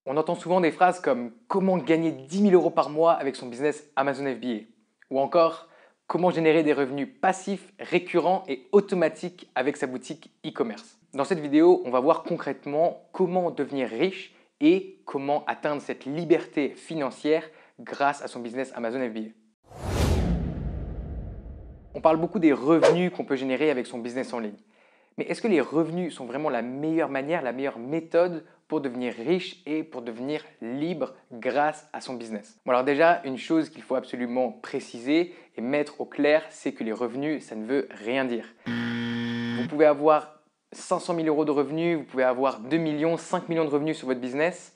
On entend souvent des phrases comme comment gagner 10 000 euros par mois avec son business Amazon FBA ou encore comment générer des revenus passifs, récurrents et automatiques avec sa boutique e-commerce. Dans cette vidéo, on va voir concrètement comment devenir riche et comment atteindre cette liberté financière grâce à son business Amazon FBA. On parle beaucoup des revenus qu'on peut générer avec son business en ligne. Mais est-ce que les revenus sont vraiment la meilleure manière, la meilleure méthode pour devenir riche et pour devenir libre grâce à son business? Bon, alors déjà, une chose qu'il faut absolument préciser et mettre au clair, c'est que les revenus, ça ne veut rien dire. Vous pouvez avoir 500 000 euros de revenus, vous pouvez avoir 2 millions, 5 millions de revenus sur votre business.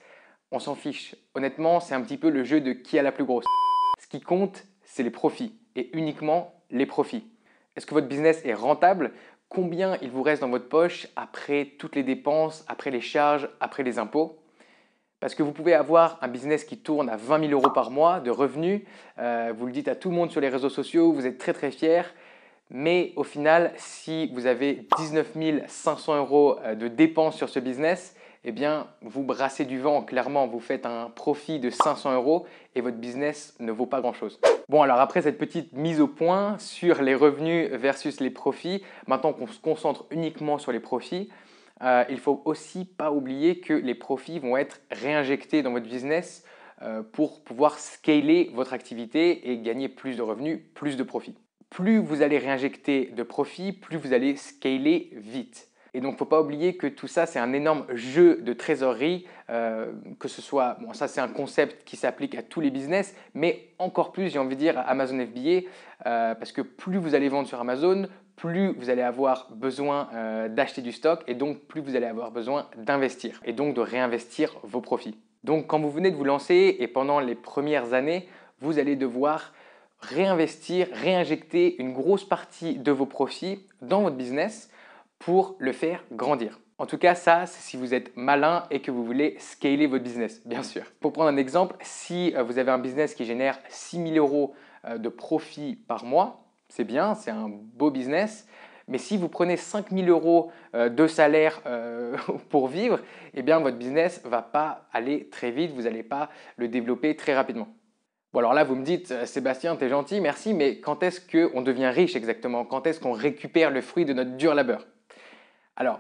On s'en fiche. Honnêtement, c'est un petit peu le jeu de qui a la plus grosse. Ce qui compte, c'est les profits et uniquement les profits. Est-ce que votre business est rentable? Combien il vous reste dans votre poche après toutes les dépenses, après les charges, après les impôts? Parce que vous pouvez avoir un business qui tourne à 20 000 euros par mois de revenus, vous le dites à tout le monde sur les réseaux sociaux, vous êtes très très fier, mais au final, si vous avez 19 500 euros de dépenses sur ce business, eh bien, vous brassez du vent, clairement, vous faites un profit de 500 euros et votre business ne vaut pas grand-chose. Bon, alors après cette petite mise au point sur les revenus versus les profits, maintenant qu'on se concentre uniquement sur les profits, il ne faut aussi pas oublier que les profits vont être réinjectés dans votre business pour pouvoir scaler votre activité et gagner plus de revenus, plus de profits. Plus vous allez réinjecter de profits, plus vous allez scaler vite. Et donc, il ne faut pas oublier que tout ça, c'est un énorme jeu de trésorerie, que ce soit, bon, ça c'est un concept qui s'applique à tous les business, mais encore plus, j'ai envie de dire, à Amazon FBA, parce que plus vous allez vendre sur Amazon, plus vous allez avoir besoin d'acheter du stock et donc plus vous allez avoir besoin d'investir et donc de réinvestir vos profits. Donc, quand vous venez de vous lancer et pendant les premières années, vous allez devoir réinvestir, réinjecter une grosse partie de vos profits dans votre business pour le faire grandir. En tout cas, ça, c'est si vous êtes malin et que vous voulez scaler votre business, bien sûr. Pour prendre un exemple, si vous avez un business qui génère 6 000 euros de profit par mois, c'est bien, c'est un beau business. Mais si vous prenez 5 000 euros de salaire pour vivre, eh bien votre business ne va pas aller très vite, vous n'allez pas le développer très rapidement. Bon alors là, vous me dites, Sébastien, t'es gentil, merci, mais quand est-ce qu'on devient riche exactement? Quand est-ce qu'on récupère le fruit de notre dur labeur? Alors,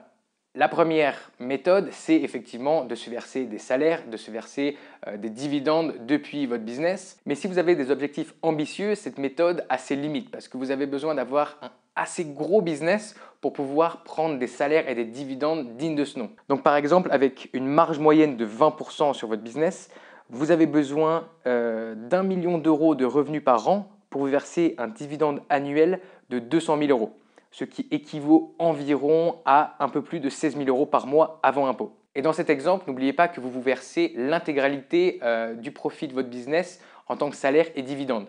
la première méthode, c'est effectivement de se verser des salaires, de se verser des dividendes depuis votre business. Mais si vous avez des objectifs ambitieux, cette méthode a ses limites parce que vous avez besoin d'avoir un assez gros business pour pouvoir prendre des salaires et des dividendes dignes de ce nom. Donc par exemple, avec une marge moyenne de 20% sur votre business, vous avez besoin d'1 million d'euros de revenus par an pour vous verser un dividende annuel de 200 000 euros, ce qui équivaut environ à un peu plus de 16 000 euros par mois avant impôt. Et dans cet exemple, n'oubliez pas que vous vous versez l'intégralité du profit de votre business en tant que salaire et dividende.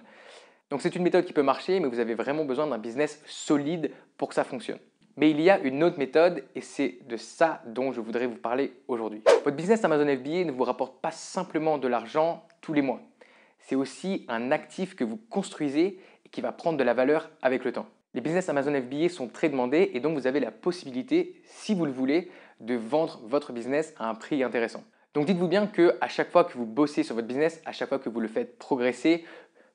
Donc c'est une méthode qui peut marcher, mais vous avez vraiment besoin d'un business solide pour que ça fonctionne. Mais il y a une autre méthode et c'est de ça dont je voudrais vous parler aujourd'hui. Votre business Amazon FBA ne vous rapporte pas simplement de l'argent tous les mois. C'est aussi un actif que vous construisez et qui va prendre de la valeur avec le temps. Les business Amazon FBA sont très demandés et donc vous avez la possibilité, si vous le voulez, de vendre votre business à un prix intéressant. Donc dites-vous bien qu'à chaque fois que vous bossez sur votre business, à chaque fois que vous le faites progresser,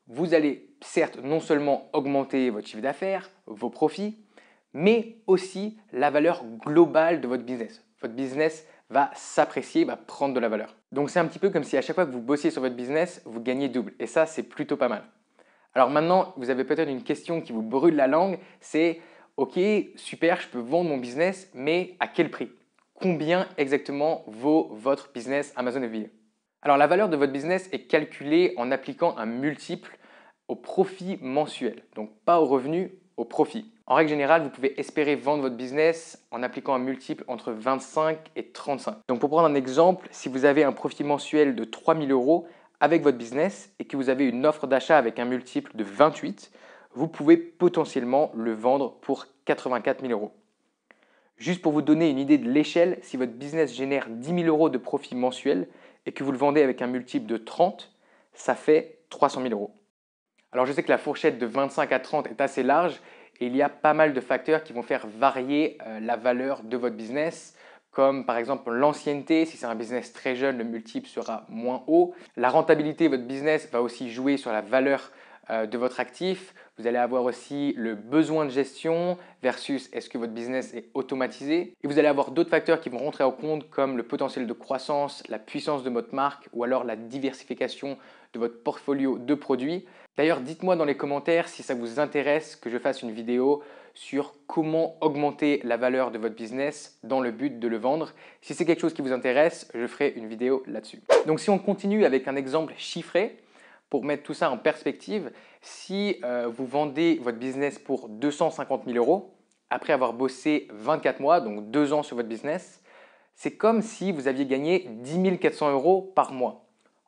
vous allez certes non seulement augmenter votre chiffre d'affaires, vos profits, mais aussi la valeur globale de votre business. Votre business va s'apprécier, va prendre de la valeur. Donc c'est un petit peu comme si à chaque fois que vous bossiez sur votre business, vous gagnez double. Et ça, c'est plutôt pas mal. Alors maintenant, vous avez peut-être une question qui vous brûle la langue, c'est ok, super, je peux vendre mon business, mais à quel prix? Combien exactement vaut votre business Amazon FBA? Alors la valeur de votre business est calculée en appliquant un multiple au profit mensuel, donc pas au revenu, au profit. En règle générale, vous pouvez espérer vendre votre business en appliquant un multiple entre 25 et 35. Donc pour prendre un exemple, si vous avez un profit mensuel de 3 000 euros avec votre business et que vous avez une offre d'achat avec un multiple de 28, vous pouvez potentiellement le vendre pour 84 000 euros. Juste pour vous donner une idée de l'échelle, si votre business génère 10 000 euros de profit mensuel et que vous le vendez avec un multiple de 30, ça fait 300 000 euros. Alors je sais que la fourchette de 25 à 30 est assez large et il y a pas mal de facteurs qui vont faire varier la valeur de votre business. comme par exemple l'ancienneté. Si c'est un business très jeune, le multiple sera moins haut. La rentabilité de votre business va aussi jouer sur la valeur de votre actif. Vous allez avoir aussi le besoin de gestion versus est-ce que votre business est automatisé. Et vous allez avoir d'autres facteurs qui vont rentrer en compte comme le potentiel de croissance, la puissance de votre marque ou alors la diversification de votre portfolio de produits. D'ailleurs, dites-moi dans les commentaires si ça vous intéresse que je fasse une vidéo sur comment augmenter la valeur de votre business dans le but de le vendre. Si c'est quelque chose qui vous intéresse, je ferai une vidéo là-dessus. Donc si on continue avec un exemple chiffré, pour mettre tout ça en perspective, si vous vendez votre business pour 250 000 euros, après avoir bossé 24 mois, donc 2 ans sur votre business, c'est comme si vous aviez gagné 10 400 euros par mois,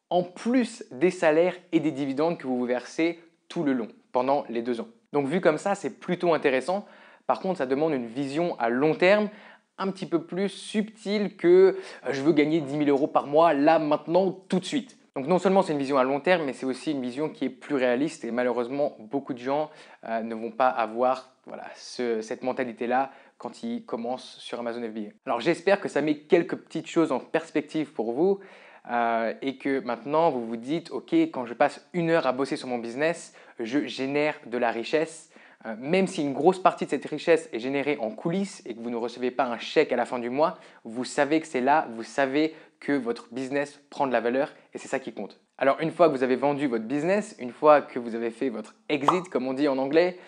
en plus des salaires et des dividendes que vous vous versez tout le long, pendant les 2 ans. Donc vu comme ça, c'est plutôt intéressant. Par contre, ça demande une vision à long terme, un petit peu plus subtile que je veux gagner 10 000 euros par mois, là, maintenant, tout de suite. Donc non seulement c'est une vision à long terme, mais c'est aussi une vision qui est plus réaliste et malheureusement, beaucoup de gens ne vont pas avoir cette mentalité-là quand ils commencent sur Amazon FBA. Alors j'espère que ça met quelques petites choses en perspective pour vous et que maintenant vous vous dites, ok, quand je passe 1 heure à bosser sur mon business, je génère de la richesse. Même si une grosse partie de cette richesse est générée en coulisses et que vous ne recevez pas un chèque à la fin du mois, vous savez que c'est là, vous savez que votre business prend de la valeur et c'est ça qui compte. Alors une fois que vous avez vendu votre business, une fois que vous avez fait votre exit comme on dit en anglais,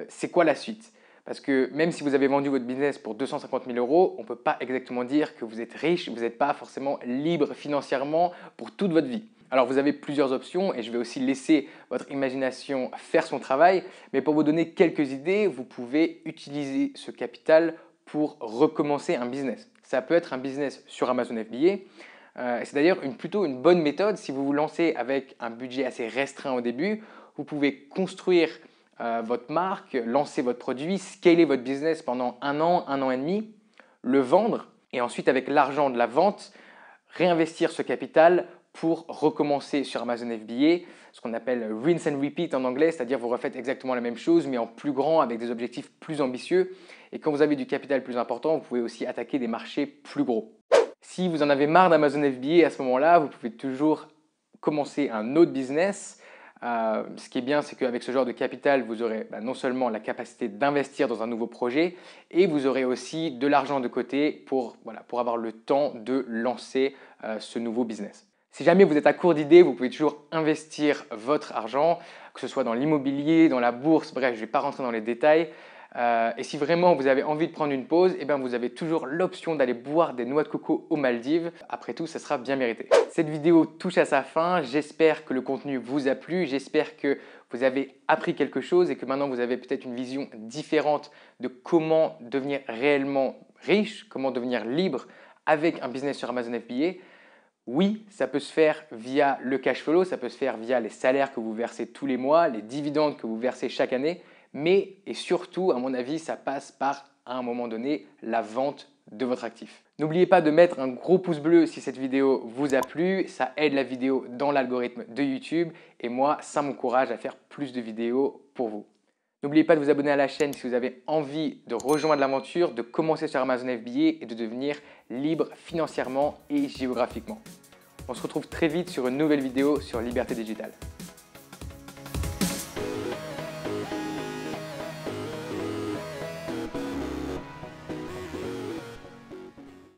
c'est quoi la suite? Parce que même si vous avez vendu votre business pour 250 000 euros, on ne peut pas exactement dire que vous êtes riche, vous n'êtes pas forcément libre financièrement pour toute votre vie. Alors vous avez plusieurs options et je vais aussi laisser votre imagination faire son travail, mais pour vous donner quelques idées, vous pouvez utiliser ce capital pour recommencer un business. Ça peut être un business sur Amazon FBA. C'est d'ailleurs plutôt une bonne méthode si vous vous lancez avec un budget assez restreint au début. Vous pouvez construire votre marque, lancer votre produit, scaler votre business pendant 1 an et demi, le vendre et ensuite avec l'argent de la vente, réinvestir ce capital pour recommencer sur Amazon FBA, ce qu'on appelle rinse and repeat en anglais, c'est-à-dire vous refaites exactement la même chose mais en plus grand avec des objectifs plus ambitieux. Et quand vous avez du capital plus important, vous pouvez aussi attaquer des marchés plus gros. Si vous en avez marre d'Amazon FBA à ce moment-là, vous pouvez toujours commencer un autre business. Ce qui est bien, c'est qu'avec ce genre de capital, vous aurez non seulement la capacité d'investir dans un nouveau projet et vous aurez aussi de l'argent de côté pour avoir le temps de lancer ce nouveau business. Si jamais vous êtes à court d'idées, vous pouvez toujours investir votre argent, que ce soit dans l'immobilier, dans la bourse, bref, je ne vais pas rentrer dans les détails. Et si vraiment vous avez envie de prendre une pause, vous avez toujours l'option d'aller boire des noix de coco aux Maldives. Après tout, ça sera bien mérité. Cette vidéo touche à sa fin. J'espère que le contenu vous a plu. J'espère que vous avez appris quelque chose et que maintenant vous avez peut-être une vision différente de comment devenir réellement riche, comment devenir libre avec un business sur Amazon FBA. Oui, ça peut se faire via le cash flow, ça peut se faire via les salaires que vous versez tous les mois, les dividendes que vous versez chaque année, mais et surtout, à mon avis, ça passe par, à un moment donné, la vente de votre actif. N'oubliez pas de mettre un gros pouce bleu si cette vidéo vous a plu, ça aide la vidéo dans l'algorithme de YouTube et moi, ça m'encourage à faire plus de vidéos pour vous. N'oubliez pas de vous abonner à la chaîne si vous avez envie de rejoindre l'aventure, de commencer sur Amazon FBA et de devenir libre financièrement et géographiquement. On se retrouve très vite sur une nouvelle vidéo sur Liberté Digitale.